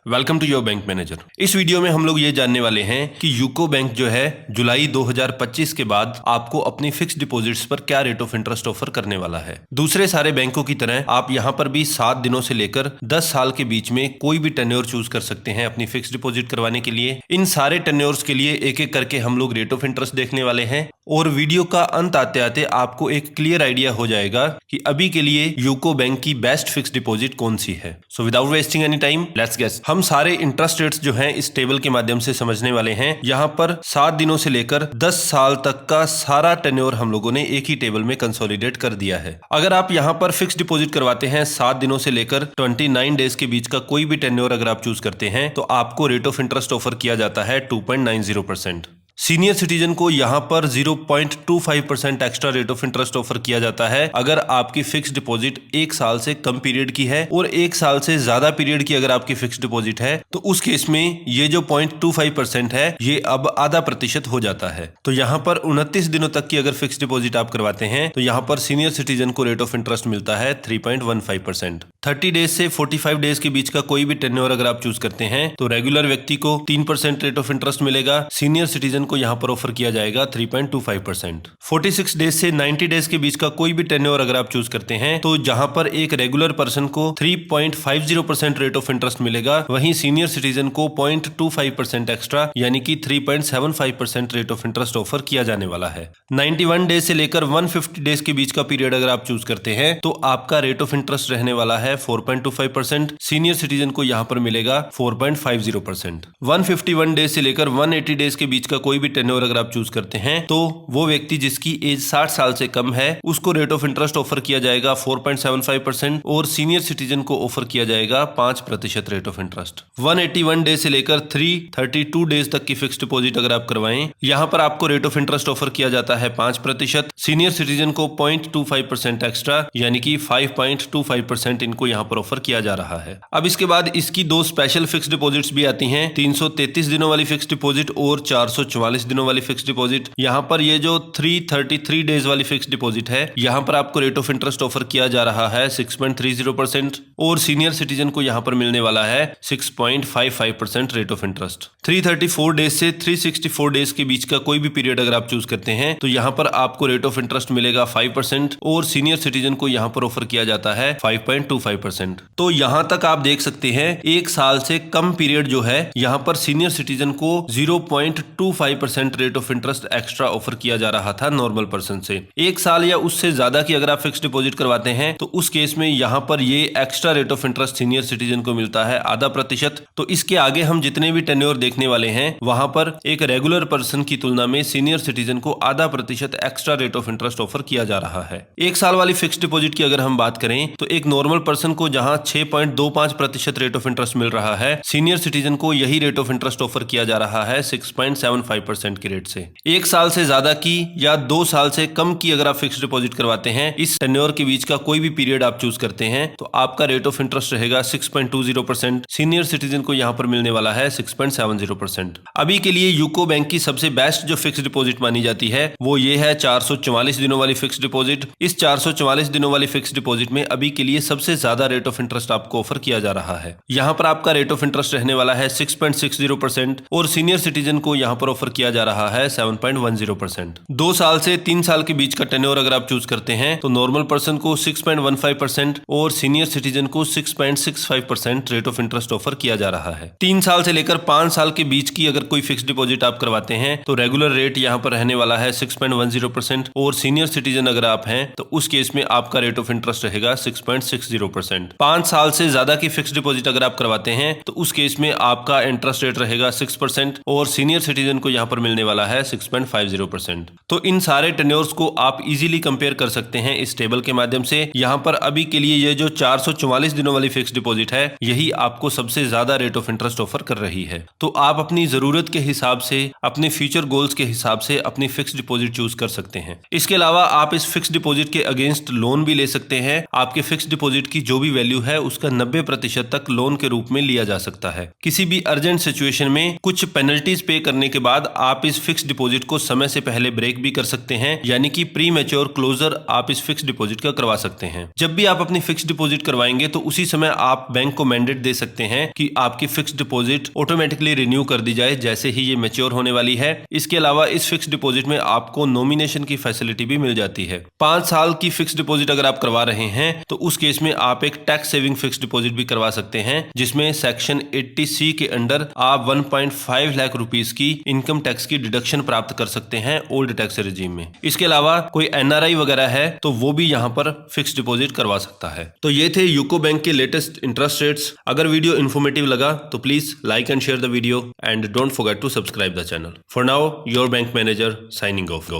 Welcome to your bank manager. इस वीडियो में हम लोग ये जानने वाले हैं कि यूको बैंक जो है जुलाई 2025 के बाद आपको अपनी फिक्स डिपॉजिट्स पर क्या रेट ऑफ इंटरेस्ट ऑफर करने वाला है। दूसरे सारे बैंकों की तरह आप यहाँ पर भी 7 दिनों से लेकर 10 साल के बीच में कोई भी टेन्योर चूज कर सकते हैं अपनी फिक्स डिपॉजिट करवाने के लिए। इन सारे टेन्योर्स के लिए एक एक करके हम लोग रेट ऑफ इंटरेस्ट देखने वाले हैं और वीडियो का अंत आते आते आपको एक क्लियर आइडिया हो जाएगा कि अभी के लिए यूको बैंक की बेस्ट फिक्स डिपॉजिट कौन सी है। So without wasting any time let's guess. हम सारे इंटरेस्ट रेट्स जो हैं इस टेबल के माध्यम से समझने वाले हैं। यहाँ पर 7 दिनों से लेकर 10 साल तक का सारा टेन्योर हम लोगों ने एक ही टेबल में कंसोलिडेट कर दिया है। अगर आप यहाँ पर फिक्स डिपॉजिट करवाते हैं 7 दिनों से लेकर 29 डेज के बीच का कोई भी टेन्योर अगर आप चूज करते हैं तो आपको रेट ऑफ इंटरेस्ट ऑफर किया जाता है 2.90%। सीनियर सिटीजन को यहाँ पर 0.25% extra rate of interest offer किया जाता है अगर आपकी फिक्स डिपॉजिट 1 साल से कम पीरियड की है और 1 साल से ज्यादा पीरियड की अगर आपकी फिक्स डिपॉजिट है तो उस केस में ये जो 0.25% है ये अब आधा प्रतिशत हो जाता है। तो यहाँ पर 29 दिनों तक की अगर फिक्स डिपॉजिट आप करवाते हैं तो यहाँ पर सीनियर सिटीजन को रेट ऑफ इंटरेस्ट मिलता है 3.15%। 30 डेज से 45 डेज के बीच का कोई भी टेन्योर अगर आप चूज करते हैं तो रेगुलर व्यक्ति को 3% रेट ऑफ इंटरेस्ट मिलेगा। सीनियर सिटीजन को यहाँ पर ऑफर किया जाएगा 3.25%। 46 डेज से 90 डेज के बीच का कोई भी टेन्योर अगर आप चूज करते हैं तो जहां पर एक रेगुलर पर्सन को 3.50% रेट ऑफ इंटरेस्ट मिलेगा, वहीं सीनियर सिटीजन को 0.25% एक्स्ट्रा यानी कि 3.75% रेट ऑफ इंटरेस्ट ऑफर किया जाने वाला है। 91 डेज से लेकर 150 डेज के बीच का पीरियड अगर आप चूज करते हैं तो आपका रेट ऑफ इंटरेस्ट रहने वाला है 4.25%। सीनियर सिटीजन को यहाँ पर मिलेगा 4.50%। 151 डेज से लेकर 180 डेज के बीच का कोई भी टेन्योर अगर आप चूज करते हैं तो वो व्यक्ति जिसकी एज 60 साल से कम है उसको रेट ऑफ इंटरेस्ट ऑफर किया जाएगा 4.75% और सीनियर सिटीजन को ऑफर किया जाएगा 5% रेट ऑफ इंटरेस्ट। 181 डेज से लेकर 332 डेज तक की फिक्स डिपॉजिट अगर आप करवाएं यहां पर आपको रेट ऑफ इंटरेस्ट ऑफर किया जाता है 5%। सीनियर सिटीजन को 0.25% एक्स्ट्रा यानी कि 5.25% इनको यहां पर ऑफर किया जा रहा है। अब इसके बाद इसकी 2 स्पेशल फिक्स डिपॉजिट्स भी आती हैं, 333 दिनों वाली फिक्स डिपॉजिट और 444 दिनों वाली फिक्स डिपॉजिट। यहां पर ये जो 333 डेज वाली फिक्स डिपॉजिट है यहां पर आपको रेट ऑफ इंटरेस्ट ऑफर किया जा रहा है 6.30% और सीनियर सिटीजन को यहां पर मिलने वाला है 6.55% रेट ऑफ इंटरेस्ट। 334 डेज से 364 डेज के बीच का कोई भी पीरियड अगर आप चूज करते हैं तो यहां पर आपको रेट ऑफ इंटरेस्ट मिलेगा 5% और सीनियर सिटीजन को यहां पर ऑफर किया जाता है 5.25%। तो यहां तक आप देख सकते हैं 1 साल से कम पीरियड जो है यहां पर सीनियर सिटीजन को 0.25% rate of interest extra offer किया जा रहा था नॉर्मल पर्सन से। 1 साल या उससे ज्यादा की अगर आप फिक्स डिपॉजिट करवाते हैं तो उस केस में यहां पर ये extra rate of interest senior citizen को मिलता है आधा प्रतिशत। तो इसके आगे हम जितने भी टेन्योर देखने वाले हैं वहां पर एक रेगुलर पर्सन की तुलना में सीनियर सिटीजन को आधा प्रतिशत extra rate of interest offer किया जा रहा है। 1 साल वाली फिक्स डिपॉजिट की अगर हम बात करें तो एक नॉर्मल पर्सन को जहां 6.25% रेट ऑफ इंटरेस्ट मिल रहा है सीनियर सिटीजन को यही रेट ऑफ इंटरेस्ट ऑफर किया जा रहा है 6.75% की रेट से। 1 साल से ज्यादा की या 2 साल से कम की अगर आप फिक्स डिपॉजिट करवाते हैं इस टेन्योर के बीच का कोई भी पीरियड आप चूज करते हैं तो आपका रेट ऑफ इंटरेस्ट रहेगा 6.20%। सीनियर सिटीजन को यहां पर मिलने वाला है 6.70%। अभी के लिए यूको बैंक की सबसे बेस्ट जो फिक्स डिपॉजिट मानी जाती है वो ये है 444 दिनों वाली फिक्स डिपॉजिट। इस 444 दिनों वाली फिक्स डिपॉजिट में अभी के लिए सबसे ज्यादा रेट ऑफ इंटरेस्ट आपको ऑफर किया जा रहा है। यहां पर आपका रेट ऑफ इंटरेस्ट रहने वाला है 6.60% और सीनियर सिटीजन को यहां पर ऑफर किया जा रहा है 7.10%। 2 साल से 3 साल के बीच का टेन्योर अगर आप चूज करते हैं तो नॉर्मल पर्सन को 6.15% और सीनियर सिटीजन को 6.65% रेट ऑफ इंटरेस्ट ऑफर किया जा रहा है। 3 साल से लेकर 5 साल के बीच की अगर कोई फिक्स डिपॉजिट आप करवाते हैं तो रेगुलर रेट यहां पर रहने वाला है 6.10% और सीनियर सिटीजन अगर आप हैं तो उस केस में आपका रेट ऑफ इंटरेस्ट रहेगा 6.60%। 5 साल से ज्यादा की फिक्स डिपॉजिट अगर आप करवाते हैं तो उस केस में आपका इंटरेस्ट रेट रहेगा 6% और सीनियर सिटीजन को यहां पर मिलने वाला है 6.50%। तो इन सारे टेन्योर्स को आप इजीली कंपेयर कर सकते हैं इस टेबल के माध्यम से। यहां पर अभी के लिए ये जो 444 दिनों वाली फिक्स डिपॉजिट है यही आपको सबसे ज्यादा रेट ऑफ इंटरेस्ट ऑफर कर रही है। तो आप अपनी जरूरत के हिसाब से अपने फ्यूचर गोल्स के हिसाब से अपनी फिक्स डिपॉजिट चूज कर सकते हैं। इसके अलावा आप इस फिक्स डिपॉजिट के अगेंस्ट लोन भी ले सकते हैं। आपके फिक्स डिपॉजिट की जो भी वैल्यू है उसका 90% तक लोन के रूप में लिया जा सकता है। किसी भी अर्जेंट सिचुएशन में कुछ पेनल्टीज पे करने के बाद बाद आप इस फिक्स डिपॉजिट को समय से पहले ब्रेक भी कर सकते हैं, यानी कि प्री मैच्योर क्लोजर आप इस फिक्स डिपॉजिट का करवा सकते हैं। जब भी आप अपनी फिक्स डिपॉजिट करवाएंगे तो उसी समय आप बैंक को मैंडेट दे सकते हैं कि आपकी फिक्स डिपॉजिट ऑटोमेटिकली रिन्यू कर दी जाए जैसे ही ये मैच्योर होने वाली है। इसके अलावा इस फिक्स डिपॉजिट में आपको नॉमिनेशन की फैसिलिटी भी मिल जाती है। 5 साल की फिक्स डिपॉजिट अगर आप करवा रहे हैं तो उस केस में आप एक टैक्स सेविंग फिक्स डिपॉजिट भी करवा सकते हैं, जिसमें सेक्शन 80C के अंडर आप 1.5 लाख रुपीस की इनकम टैक्स की डिडक्शन प्राप्त कर सकते हैं ओल्ड टैक्स रेजिम में। इसके अलावा कोई NRI वगैरह है तो वो भी यहाँ पर फिक्स डिपॉजिट करवा सकता है। तो ये थे यूको बैंक के लेटेस्ट इंटरेस्ट रेट्स। अगर वीडियो इन्फॉर्मेटिव लगा तो please like and share the video and don't forget to subscribe the channel. For now your bank manager signing of.